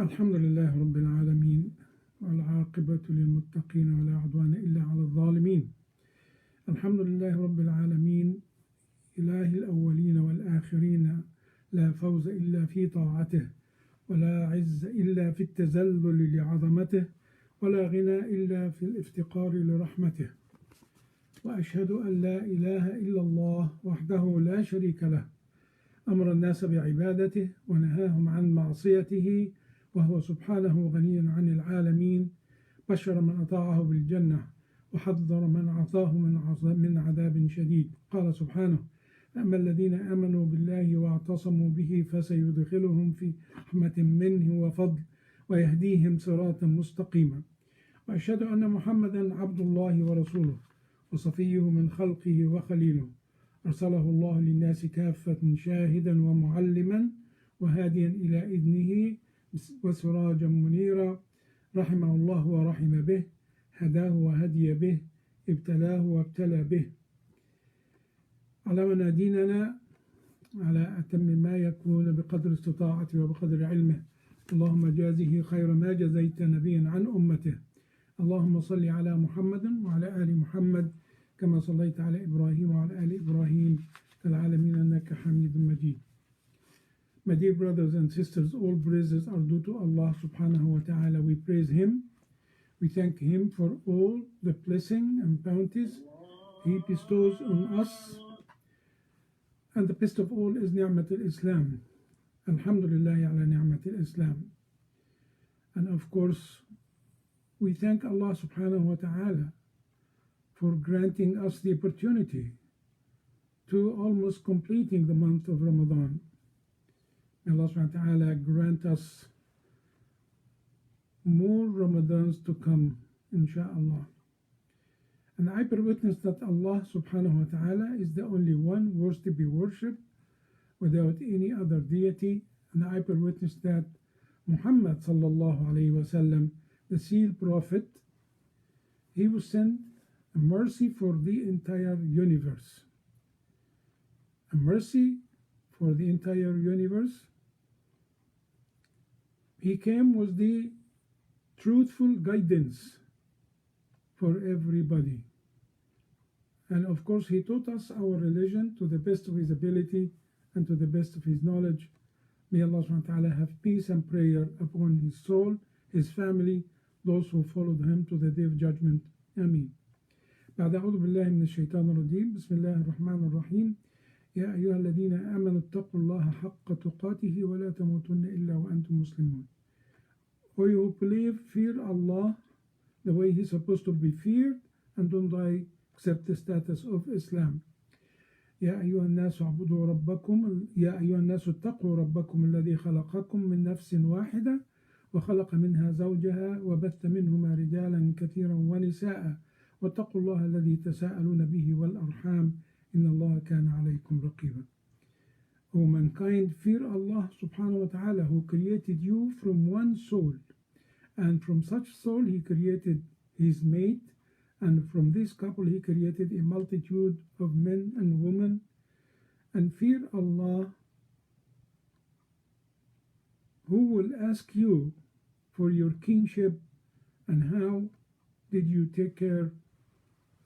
الحمد لله رب العالمين والعاقبة للمتقين ولا عدوان إلا على الظالمين. الحمد لله رب العالمين إله الأولين والآخرين، لا فوز إلا في طاعته، ولا عز إلا في التذلل لعظمته، ولا غنى إلا في الافتقار لرحمته. وأشهد أن لا إله إلا الله وحده لا شريك له، أمر الناس بعبادته ونهاهم عن معصيته، وهو سبحانه غني عن العالمين. بشر من أطاعه بالجنة وحذر من عصاه من عذاب شديد. قال سبحانه: أما الذين آمنوا بالله واعتصموا به فسيدخلهم في رحمة منه وفضل ويهديهم صراطا مستقيما. وأشهد أن محمدا عبد الله ورسوله وصفيه من خلقه وخليله، أرسله الله للناس كافة شاهدا ومعلما وهاديا إلى إذنه وسراجا منيرا. رحمه الله ورحم به، هداه وهدي به، ابتلاه وابتلى به. علمنا ديننا على أتم ما يكون بقدر استطاعته وبقدر علمه. اللهم جازه خير ما جزيت نبيا عن أمته. اللهم صل على محمد وعلى آل محمد كما صليت على إبراهيم وعلى آل إبراهيم في العالمين إنك حميد مجيد. My dear brothers and sisters, all praises are due to Allah subhanahu wa ta'ala. We praise Him. We thank Him for all the blessing and bounties He bestows on us. And the best of all is Ni'mat al-Islam. Alhamdulillah ala Ni'mat al-Islam. And of course, we thank Allah subhanahu wa ta'ala for granting us the opportunity to almost completing the month of Ramadan. May Allah subhanahu wa ta'ala grant us more Ramadans to come, insha'Allah. And I bear witness that Allah subhanahu wa ta'ala is the only one worth to be worshipped without any other deity. And I bear witness that Muhammad sallallahu alayhi wa sallam, the sealed prophet, he was sent a mercy for the entire universe. A mercy for the entire universe. He came with the truthful guidance for everybody. And of course, he taught us our religion to the best of his ability and to the best of his knowledge. May Allah subhanahu wa ta'ala have peace and prayer upon his soul, his family, those who followed him to the day of judgment. Ameen. بعد أعوذ بالله من الشيطان الرجيم. بسم الله الرحمن الرحيم. يا أيها الذين آمنوا اتقوا الله حق تقاته ولا تموتن إلا وأنتم مسلمون. O you who believe, fear Allah the way He's supposed to be feared, and don't die except the status of Islam. يا أيها الناس اعبدوا ربكم يا أيها الناس اتقوا ربكم الذي خلقكم من نفس واحدة وخلق منها زوجها وبث منهما رجالا كثيرا ونساء واتقوا الله الذي تساءلون به والأرحام إن الله كان عليكم رقيبا. O mankind, fear Allah subhanahu wa ta'ala, who created you from one soul, and from such soul He created his mate, and from this couple He created a multitude of men and women. And fear Allah, who will ask you for your kinship and how did you take care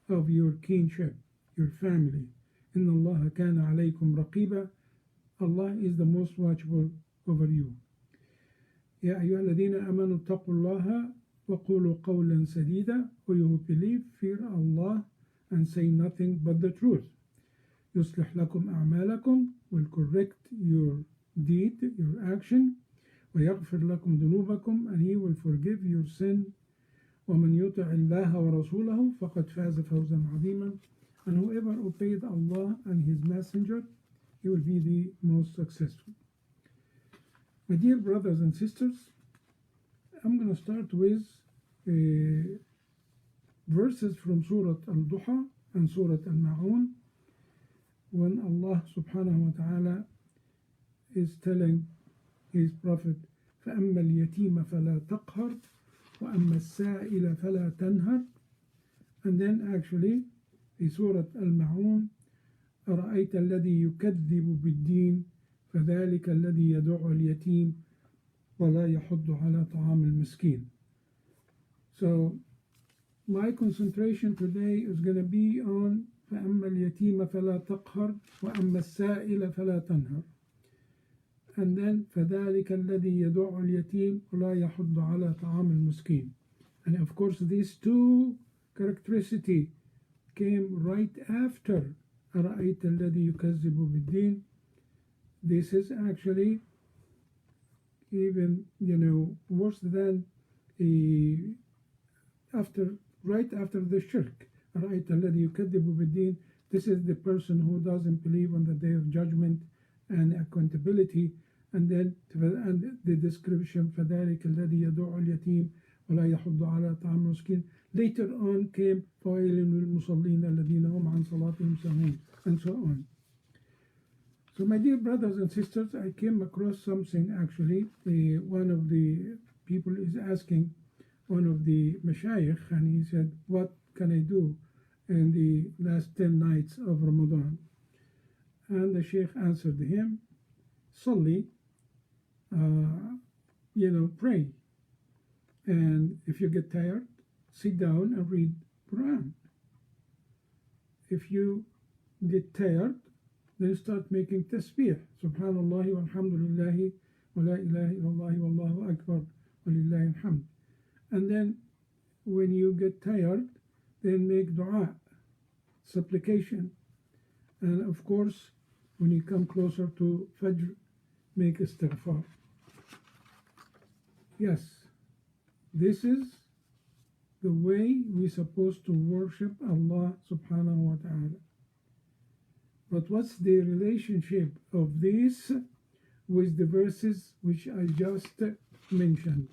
of your kinship, your family. Inna Allah kana alaykum raqiba. Allah is the most watchful over you. يا أيها الذين آمنوا اتقوا الله وقولوا قولا سديدا. O you who believe, fear Allah and say nothing but the truth. يصلح لكم أعمالكم, will correct your deed, your action. ويغفر لكم ذنوبكم, and He will forgive your sin. ومن يطع الله ورسوله فقد فاز فوزا عظيما. And whoever obeyed Allah and His Messenger, he will be the most successful. My dear brothers and sisters, I'm going to start with verses from Surah Al-Duha and Surah Al-Ma'un, when Allah subhanahu wa ta'ala is telling His Prophet, فَأَمَّا الْيَتِيمَ فَلَا تَقْهَرْ وَأَمَّا السَّائِلَ فَلَا تَنْهَرْ. And then actually, in Surah Al-Ma'un, أَرَأَيْتَ الَّذِي يُكَذِّبُ بِالدِّينِ فَذَلِكَ الَّذِي يَدُعُّ الْيَتِيمَ ولا يحض على طعام المسكين. So my concentration today is going to be on فأما اليتيم فلا تقهر وأما السائل فلا تنهر. And then فذلك الذي يدع اليتيم ولا يحض على طعام المسكين. And of course these two characteristics came right after أرأيت الذي يكذب بالدين. This is actually even worse than right after the shirk. أرأيت الذي يكذب بالدين. This is the person who doesn't believe on the day of judgment and accountability. And then the description فذلك الذي يدع اليتيم ولا يحض على طعام المسكين. Later on came فويل للمصلين الذين هم عن صلاتهم ساهون, and so on. So my dear brothers and sisters, I came across something actually. One of the people is asking one of the mashayikh, and he said, what can I do in the last 10 nights of Ramadan? And the sheikh answered him, Salli, pray. And if you get tired, sit down and read Quran. If you get tired, then start making tasbih. Subhanallah walhamdulillah wa la ilaha illallah wallahu akbar wa lillahi alhamd. And then when you get tired, then make dua, supplication. And of course, when you come closer to Fajr, make istighfar. Yes, this is the way we're supposed to worship Allah subhanahu wa ta'ala. But what's the relationship of this with the verses which I just mentioned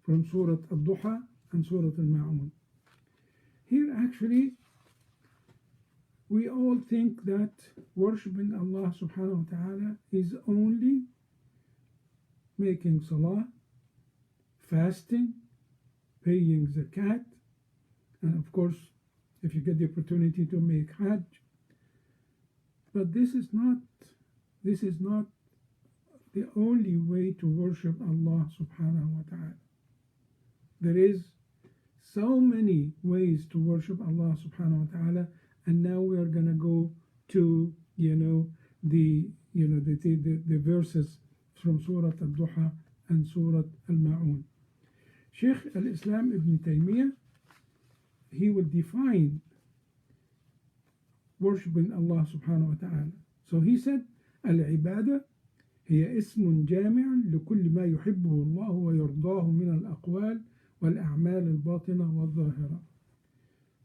from Surah Al-Duha and Surah Al-Ma'un? Here actually we all think that worshiping Allah subhanahu wa ta'ala is only making salah, fasting, paying zakat, and of course if you get the opportunity to make hajj. But this is not the only way to worship Allah subhanahu wa ta'ala. There is so many ways to worship Allah subhanahu wa ta'ala, and now we are going to go to the verses from Surah Al-Duha and Surah Al-Ma'un. Sheikh al-Islam Ibn Taymiyyah, he will define worshiping Allah subhanahu wa ta'ala. So he said, العبادة هي اسم جامع لكل ما يحبه الله ويرضاه من الأقوال والأعمال الباطنة والظاهرة.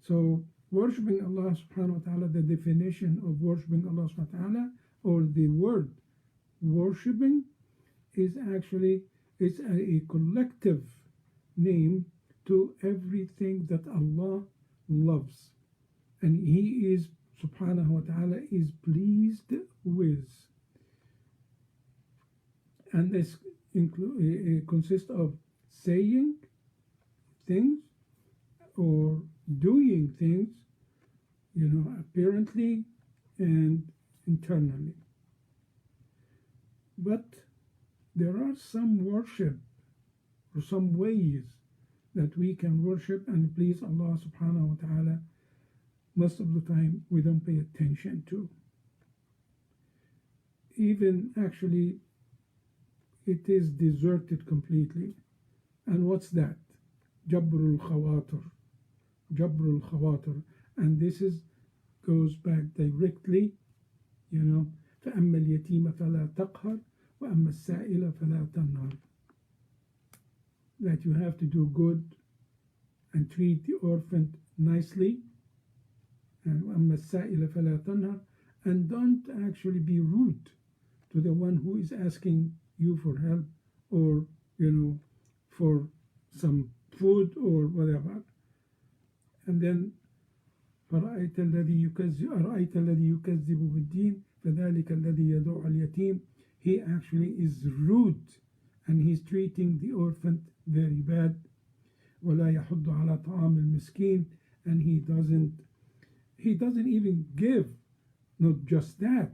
So worshiping Allah subhanahu wa ta'ala, the definition of worshiping Allah subhanahu wa ta'ala, or the word worshiping, is actually a collective name to everything that Allah loves, and He is subhanahu wa ta'ala is pleased with. And this consists of saying things or doing things, apparently and internally. But there are some worship or some ways that we can worship and please Allah subhanahu wa ta'ala. Most of the time we don't pay attention to. Even actually it is deserted completely. And what's that? Jabrul Khawatir. Jabrul Khawatir. And this goes back directly, فَأَمَّا الْيَتِيمَ فَلَا تَقْهَرْ وَأَمَّا السَّائِلَ فَلَا تَنْهَرْ. That you have to do good and treat the orphan nicely. And وَأَمَّا السَّائِلَ فَلَا تَنْهَرْ. And don't actually be rude to the one who is asking you for help or, for some food or whatever. And then أرأيت الذي يكذب بالدين فذلك الذي يدع اليتيم. He actually is rude and he's treating the orphan very bad. ولا يحض على طعام المسكين. And he doesn't even give. Not just that,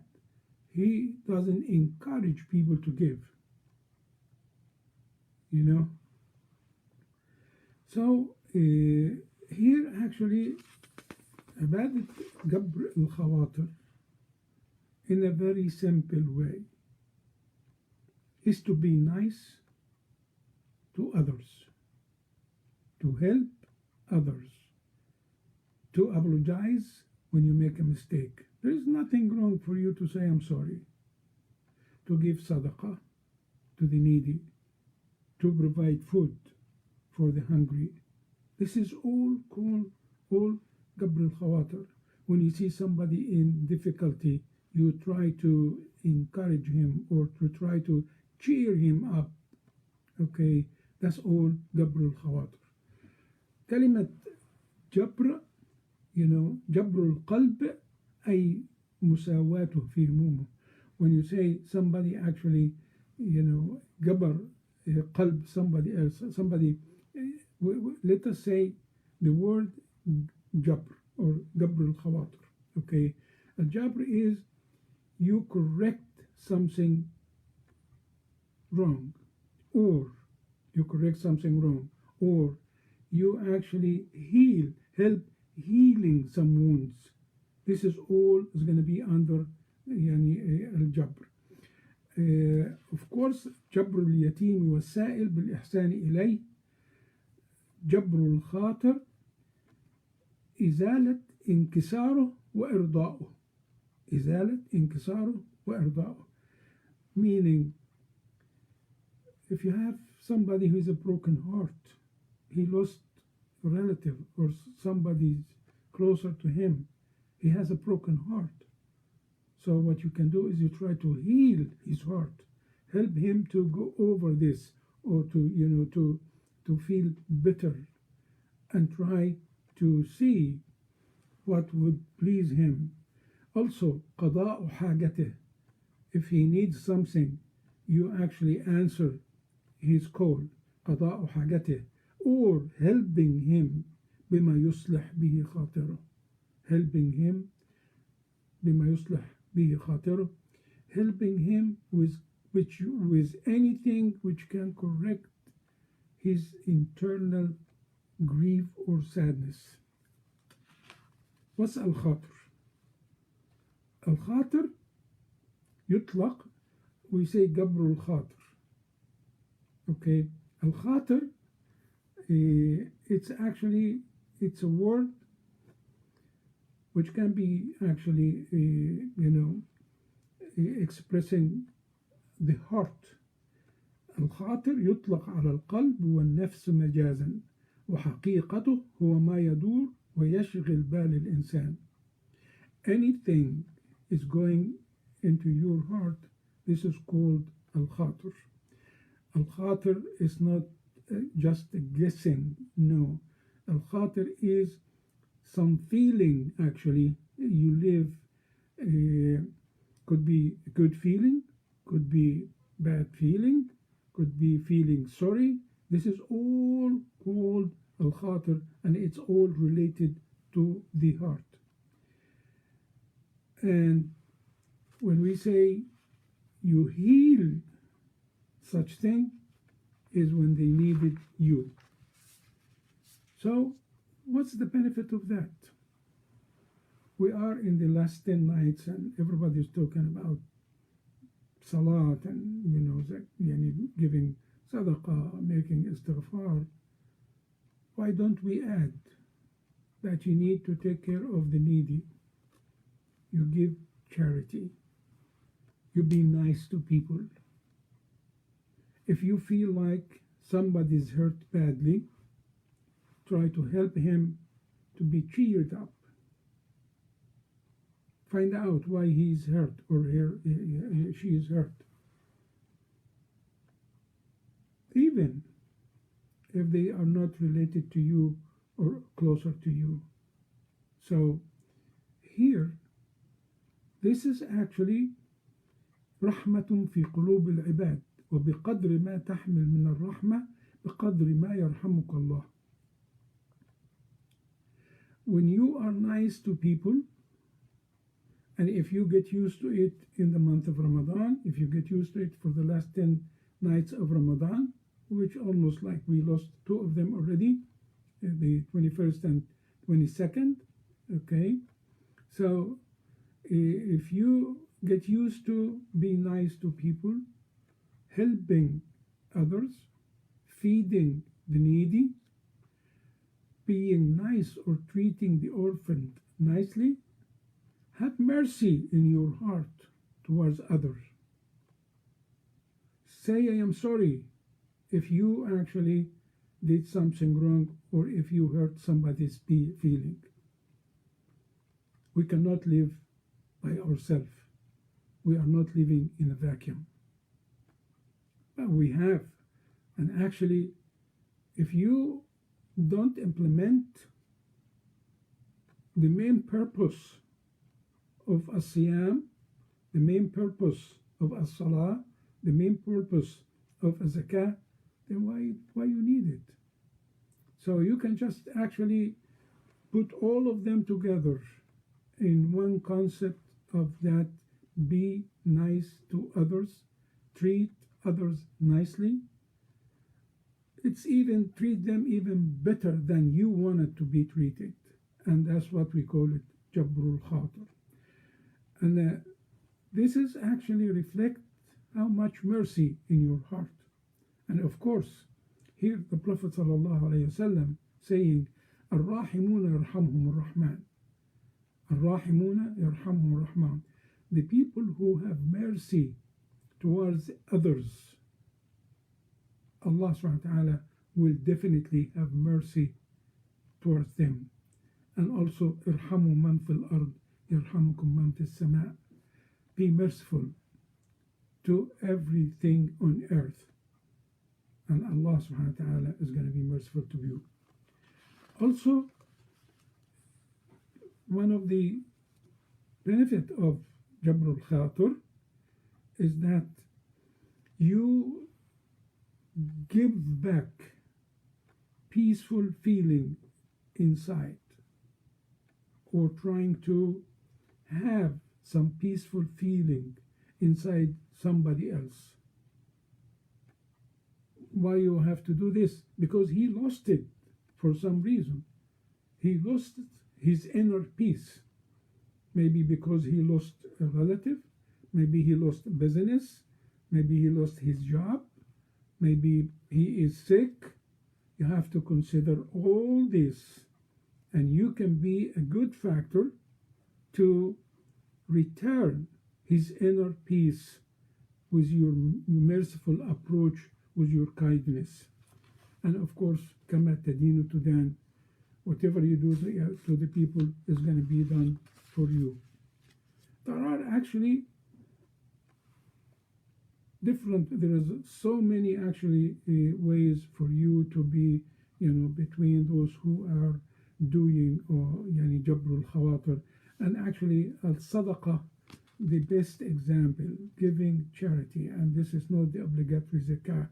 he doesn't encourage people to give. you know. So here actually عبادة جبر الخواطر in a very simple way is to be nice to others, to help others, to apologize when you make a mistake. There is nothing wrong for you to say I'm sorry, to give sadaqah to the needy, to provide food for the hungry. This is all called all Gabr al-Khawatir. When you see somebody in difficulty, you try to encourage him or to try to cheer him up. Okay, that's all Gabr al-Khawatir. كلمة جبر, you know, جبر القلب أي مساواته في همومه. When you say somebody actually, you know, جبر قلب somebody else, somebody, let us say the word jabr or Gabr al-Khawatir. Okay, al-Jabr is you correct something wrong, or you correct something wrong, or you actually help healing some wounds. This is all is going to be under al-Jabr. Of course, جبر اليتيم والسائل بالإحسان إليه. جبر الخاطر إزالة انكساره وإرضاؤه. إزالة انكساره وإرضاؤه. Meaning, if you have somebody who is a broken heart, he lost a relative or somebody closer to him, he has a broken heart. So what you can do is you try to heal his heart, help him to go over this, or to, you know, to feel better, and try to see what would please him. Also, قضاء حاجته. If he needs something, you actually answer his call. قضاء حاجته. Or helping him بما يصلح به خاطره. Helping him بما يصلح به خاطره. Helping him with anything which can correct his internal grief or sadness. What's al-khatir? Al-khatir يطلق, we say جبر الخاطر. Okay, al-khatir, it's a word which can be actually, expressing the heart. الخاطر يطلق على القلب والنفس مجازا، وحقيقته هو ما يدور ويشغل بال الإنسان. Anything is going into your heart, this is called al-khatir. Al-khatir is not just a guessing, no. Al-khatir is some feeling, actually, you live, could be a good feeling, could be bad feeling, could be feeling sorry. This is all called al-khatir, and it's all related to the heart. And when we say you heal such thing, is when they needed you. So what's the benefit of that? We are in the last 10 nights and everybody's talking about salat and giving sadaqah, making istighfar. Why don't we add that you need to take care of the needy? You give charity. You be nice to people. If you feel like somebody's hurt badly, try to help him to be cheered up. Find out why he's hurt or she is hurt. Even if they are not related to you or closer to you. So here, this is actually رحمة في قلوب العباد وبقدر ما تحمل من الرحمة بقدر ما يرحمك الله. When you are nice to people, and if you get used to it in the month of Ramadan, if you get used to it for the last 10 nights of Ramadan, which almost like we lost two of them already, the 21st and 22nd. Okay, so if you get used to being nice to people, helping others, feeding the needy, being nice or treating the orphan nicely, have mercy in your heart towards others. Say, I am sorry if you actually did something wrong or if you hurt somebody's feeling. We cannot live by ourselves. We are not living in a vacuum. But we have. And actually, if you don't implement the main purpose of as-siyam, the main purpose of as-salah, the main purpose of a-zakah, then why you need it? So you can just actually put all of them together in one concept of that: be nice to others, treat others nicely. It's even treat them even better than you wanted to be treated. And that's what we call it, Jabrul Khatir. And this is actually reflect how much mercy in your heart. And of course, here the Prophet ﷺ saying, Ar-Rahimuna yarhamhum ar-Rahman. Ar-Rahimuna yarhamhum ar-Rahman. The people who have mercy towards others, Allah subhanahu wa ta'ala will definitely have mercy towards them. And also, irhamu man fil ard, yarhamukum man fis sama. Be merciful to everything on earth, and Allah subhanahu wa ta'ala is going to be merciful to you. Also, one of the benefit of Jabrul Khatir is that you give back peaceful feeling inside, or trying to have some peaceful feeling inside somebody else. Why you have to do this? Because he lost it for some reason. He lost his inner peace. Maybe because he lost a relative, maybe he lost business, maybe he lost his job, maybe he is sick. You have to consider all this, and you can be a good factor to return his inner peace with your merciful approach, with your kindness. And of course, kama tadinu tudan, whatever you do to the people is going to be done for you. There are actually there is so many actually ways for you to be, between those who are doing yani Jabrul Khawatir. And actually, al-sadaqah, the best example, giving charity, and this is not the obligatory zakah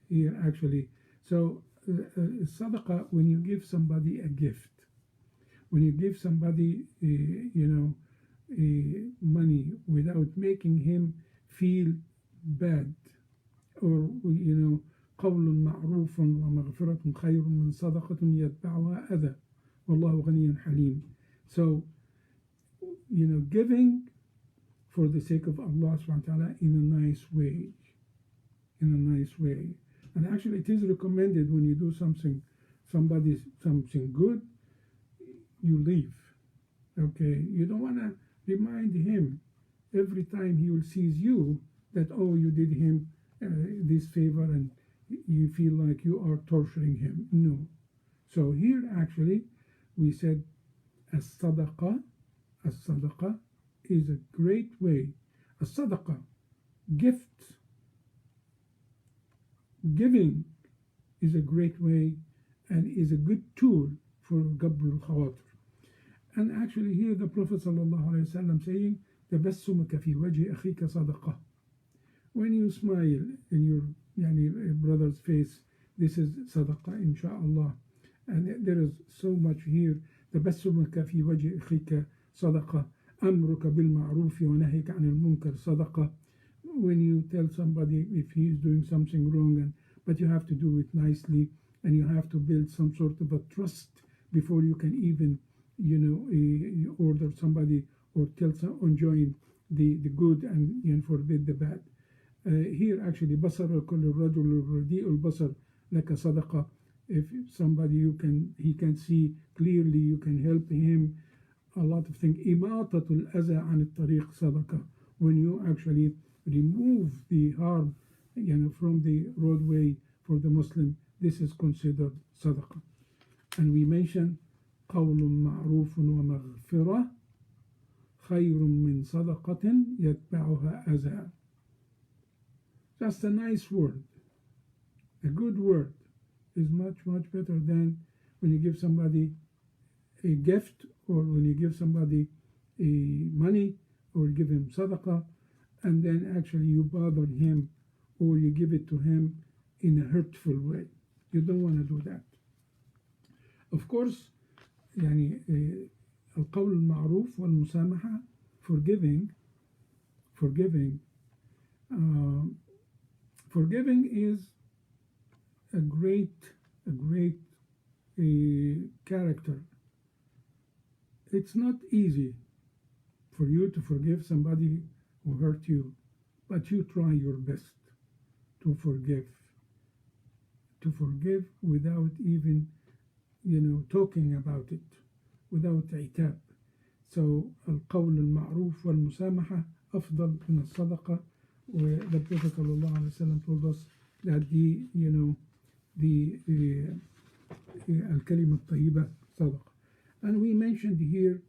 here actually. So sadaqah, when you give somebody a gift, when you give somebody money without making him feel bad, or قول معروف ومغفرة خير من صدقة يتبعها أذى والله غني حليم. So giving for the sake of Allah subhanahu wa ta'ala in a nice way, and actually it is recommended when you do something good, you leave. Okay, you don't want to remind him every time he will sees you that, oh, you did him this favor, and you feel like you are torturing him. No. So here actually we said as-sadaqah is a great way. As-sadaqah, giving is a great way and is a good tool for Jabrul Khawatir. And actually here the Prophet ﷺ saying, تبسمك في وجه أخيك صدقة. When you smile in your brother's face, this is sadaqah, inshallah. And there is so much here. تبسمك في وجه أخيك صدقة. أمرك بالمعروف ونهيك عن المنكر صدقة. When you tell somebody if he is doing something wrong and but you have to do it nicely, and you have to build some sort of a trust before you can even, order somebody or tell some, enjoin the good and forbid the bad. Here actually بصر كل الرجل رديء البصر لك صدقة. If somebody he can see clearly, you can help him. A lot of things. إماطة الأذى عن الطريق صدقة. When you actually remove the harm from the roadway for the Muslim, this is considered صدقة. And we mentioned قول معروف ومغفرة خير من صدقة يتبعها أذى. Just a nice word, a good word, is much better than when you give somebody a gift, or when you give somebody money, or give him sadaqah, and then actually you bother him, or you give it to him in a hurtful way. You don't want to do that. Of course, القول المعروف والمسامحة, forgiving is a great character. It's not easy for you to forgive somebody who hurt you, but you try your best to forgive without even talking about it, without عتاب. So القول المعروف والمسامحة أفضل من الصدقة. The Prophet ﷺ told us that the الكلمة الطيبة صدقة. And we mentioned here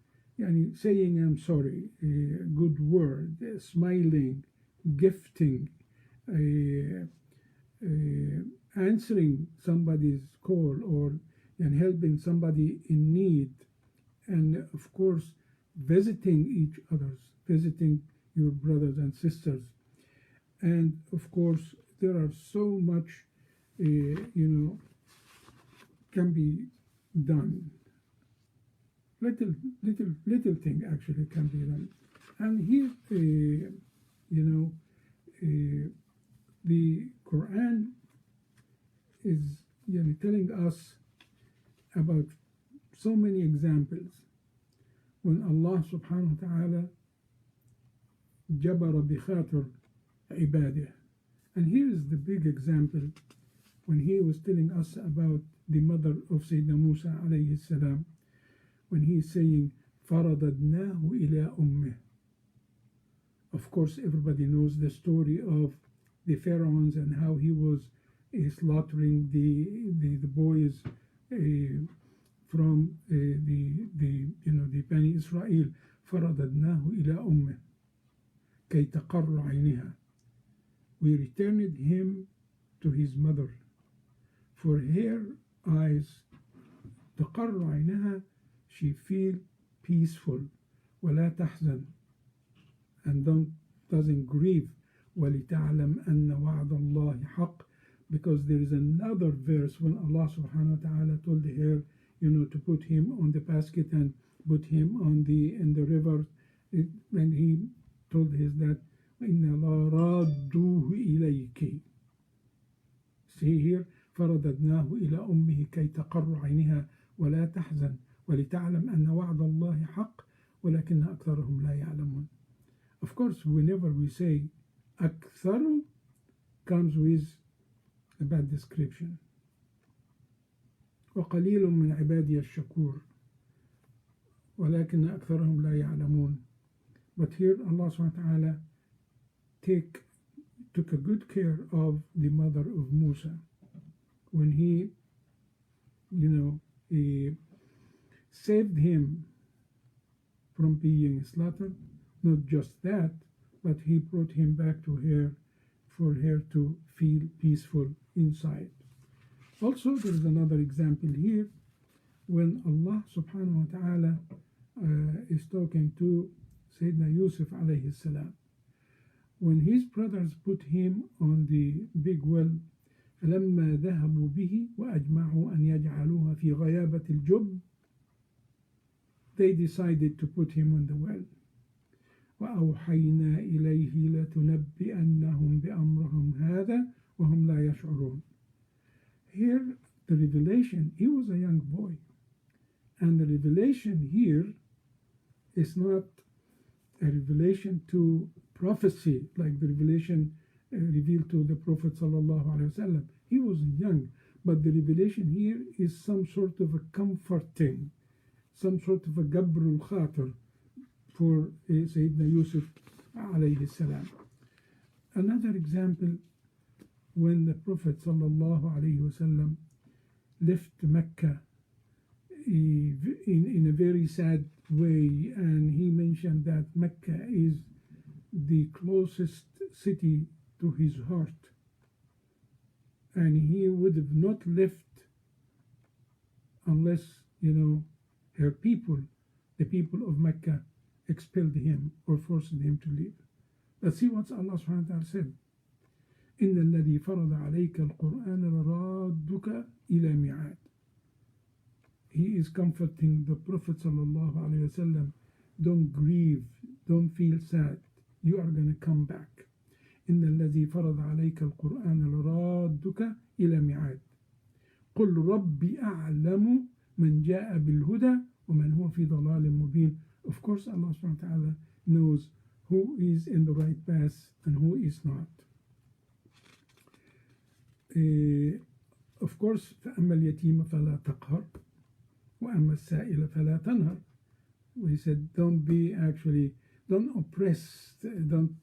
saying I'm sorry, a good word, smiling, gifting, answering somebody's call, or helping somebody in need, and of course visiting visiting your brothers and sisters. And of course there are so much can be done. Little thing actually can be done. And here the Quran is telling us about so many examples when Allah subhanahu wa ta'ala جبر بخاطر عباده. And here is the big example when he was telling us about the mother of Sayyidina Musa alayhi salam, when he is saying فَرَدَدْنَاهُ إِلَىٰ أُمِّهِ. Of course everybody knows the story of the pharaohs and how he was slaughtering the boys from the Bani Israel. فَرَدَدْنَاهُ إِلَىٰ أُمِّهِ كَيْ تَقَرَّ عَيْنِهَا. We returned him to his mother, for her eyes تقر عينها, she feel peaceful, ولا تحزن, and doesn't grieve, وَلِتَعْلَمْ أَنَّ وَعْدَ اللَّهِ حَقٌّ, because there is another verse when Allah subhanahu wa ta'ala told her to put him on the basket and put him in the river, when he told her that إِنَّ اللَّهَ رَادُّوهُ إِلَيْكِ. See here, فَرَدَدْنَاهُ إِلَى أُمِّهِ كَيْ تَقَرَّ عَيْنِهَا وَلَا تَحْزَنْ وَلِتَعْلَمْ أَنَّ وَعْدَ اللَّهِ حَقٌّ وَلَكِنَّ أَكْثَرَهُمْ لَا يَعْلَمُونَ. Of course, whenever we say أكثر, comes with a bad description. وَقَلِيلٌ مِّنْ عِبَادِيَ الشَّكُورِ وَلَكِنَّ أَكْثَرَهُمْ لَا يَعْلَمُونَ. But here Allah subhanahu wa ta'ala took a good care of the mother of Musa when he saved him from being slaughtered. Not just that, but he brought him back to her for her to feel peaceful inside. Also, there is another example here when Allah subhanahu wa ta'ala is talking to Sayyidina Yusuf alayhi salam. When his brothers put him on the big well, فَلَمَّا ذَهَبُوا بِهِ وَأَجْمَعُوا أَنْ يَجْعَلُوهَا فِي غَيَابَةِ الْجُبِّ, they decided to put him on the well. وَأَوْحَيْنَا إِلَيْهِ لَتُنَبِّئَنَّهُمْ بِأَمْرِهِمْ هَذَا وَهُمْ لَا يَشْعُرُونَ. Here, the revelation, he was a young boy. And the revelation here is not a revelation to prophecy, like the revelation revealed to the Prophet ﷺ. He was young, but the revelation here is some sort of a comforting, some sort of a gabrul khatir for Sayyidina Yusuf alayhi salam. Another example, when the Prophet ﷺ left Mecca in a very sad way, and he mentioned that Mecca is the closest city to his heart, and he would have not left unless, her people, the people of Mecca, expelled him or forced him to leave. Let's see what Allah subhanahu wa ta'ala said. إن الذي فرض عليك القرآن لرادك إلى ميعاد. He is comforting the Prophet sallallahu alaihi wasallam. Don't grieve, don't feel sad. You are going to come back. إن الذي فرض عليك القرآن لرادك إلى ميعاد. قل ربي أعلم من جاء بالهدى ومن هو في ضلال مبين. Of course, Allah subhanahu wa ta'ala knows who is in the right path and who is not. Of course, فأما اليتيم فلا تقهر وأما السائل فلا تنهر. We said don't oppress, don't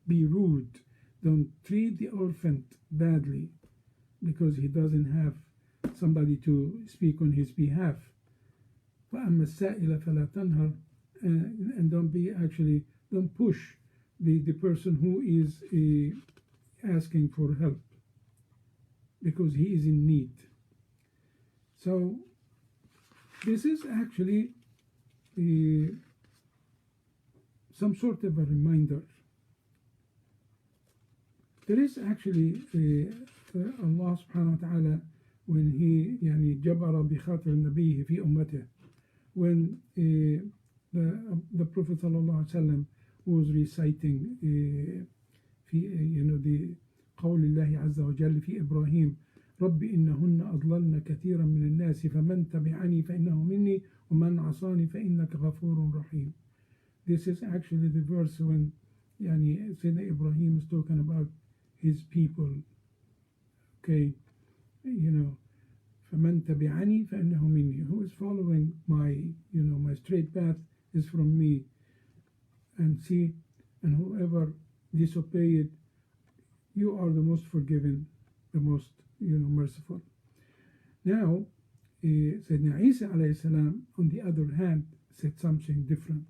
be rude, don't treat the orphan badly because he doesn't have somebody to speak on his behalf. وأما السائل فلا تنهر, and don't push the person who is asking for help because he is in need. So this is actually some sort of a reminder. There is actually Allah subhanahu wa ta'ala, when he جبر بخاطر النبي في أمته, when the Prophet sallallahu alaihi wasallam was reciting the قول الله عز وجل في إبراهيم رب إنهن أضللن كثيرا من الناس فمن تبعني فإنه مني ومن عصاني فإنك غفور رحيم. This is actually the verse when Sayyidina Ibrahim is talking about his people. Okay, فمن تبعني فإنه مني. Who is following my straight path is from me. And whoever disobeyed, you are the most forgiving, the most merciful. Now, Sayyidina Isa alayhi salam, on the other hand, said something different.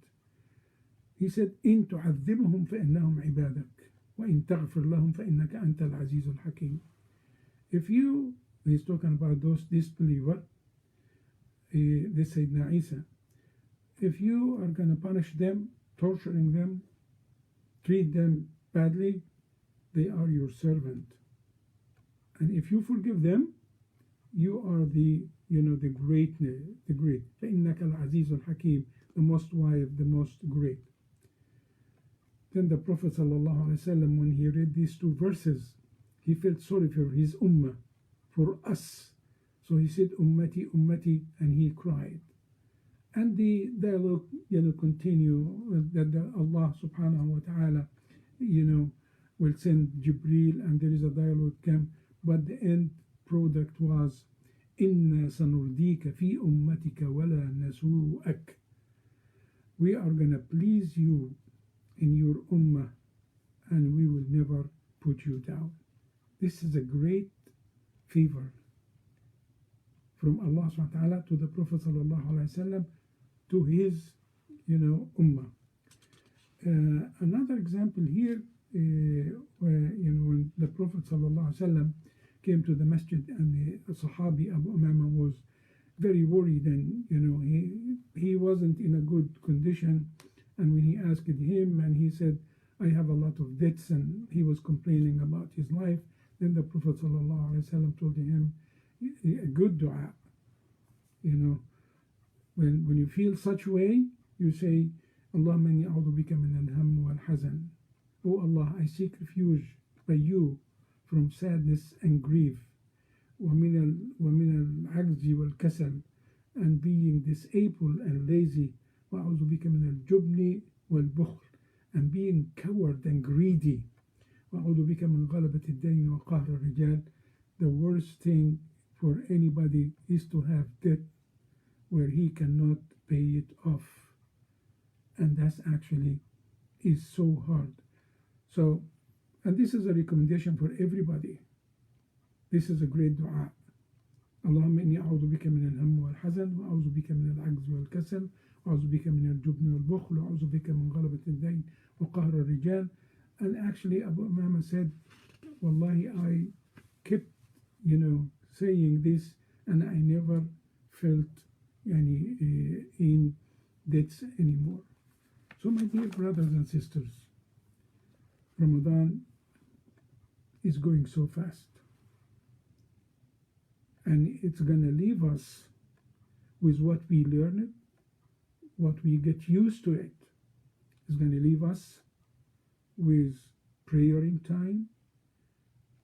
He said, إن تعذبهم فإنهم عبادك وإن تغفر لهم فإنك أنت العزيز الحكيم. He's talking about those disbelievers, this Sayyidina Isa, if you are going to punish them, torturing them, treat them badly, they are your servant. And if you forgive them, you are the great. فإنك العزيز الحكيم, the most wise, the most great. Then the Prophet ﷺ, when he read these two verses, he felt sorry for his ummah, for us. So he said, Ummati, Ummati, and he cried. And the dialogue, continue that Allah subhanahu wa ta'ala, will send Jibreel, and there is a dialogue camp. But the end product was, إِنَّا سَنُرْدِيكَ فِي أُمَّتِكَ وَلَا نَسُوءَكَ. We are going to please you in your ummah, and we will never put you down. This is a great favor from Allah subhanahu wa ta'ala to the Prophet sallallahu alaihi wasallam, to his ummah. Another example here, where when the Prophet sallallahu alaihi wasallam came to the masjid, and the Sahabi Abu Umama was very worried, and he wasn't in a good condition. And when he asked him, and he said, I have a lot of debts, and he was complaining about his life, then the Prophet ﷺ told him a good dua. When you feel such way, you say, Allahumma inni a'udhu bika min al-ham wal-hazan. Oh Allah, I seek refuge by you from sadness and grief. ومن العجز والكسل, and being disabled and lazy, وأعوذ بك من الجبن والبخل, and being coward and greedy, وأعوذ بك من غلبة الدين وقهر الرجال. The worst thing for anybody is to have debt where he cannot pay it off, and that's actually is so hard. So, and this is a recommendation for everybody. This is a great dua. اللهم إني أعوذ بك من الهم والحزن, وأعوذ بك من العجز والكسل, وأعوذ بك من الجبن والبخل, وأعوذ بك من غلبة الدين وقهر الرجال. And actually Abu Umama said, Wallahi, I kept, saying this, and I never felt in debts anymore. So my dear brothers and sisters, Ramadan is going so fast, and it's going to leave us with what we learned, what we get used to it. It's going to leave us with prayer in time.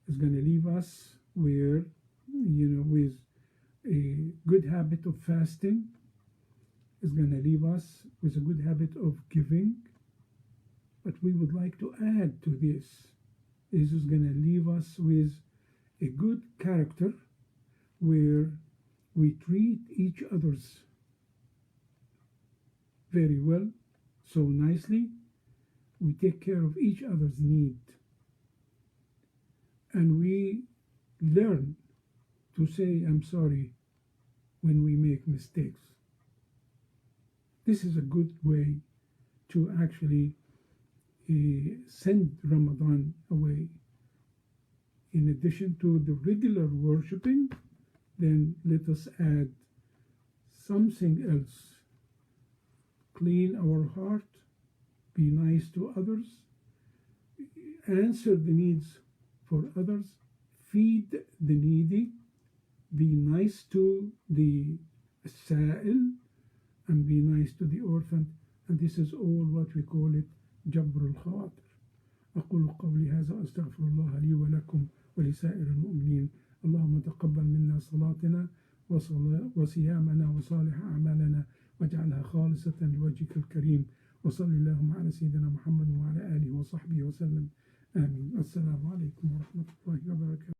It's going to leave us with a good habit of fasting. It's going to leave us with a good habit of giving. But we would like to add to this. This is going to leave us with a good character where we treat each other's very well, so nicely. We take care of each other's need, and we learn to say I'm sorry when we make mistakes. This is a good way to actually send Ramadan away. In addition to the regular worshipping, then let us add something else. Clean our heart, be nice to others, answer the needs for others, feed the needy, be nice to the sa'il, and be nice to the orphan. And this is all what we call it جبر الخواطر. أقول قولي هذا وأستغفر الله لي ولكم ولسائر المؤمنين. اللهم تقبل منا صلاتنا وصيامنا وصالح أعمالنا واجعلها خالصة لوجهك الكريم. وصل اللهم على سيدنا محمد وعلى آله وصحبه وسلم. آمين. السلام عليكم ورحمة الله وبركاته.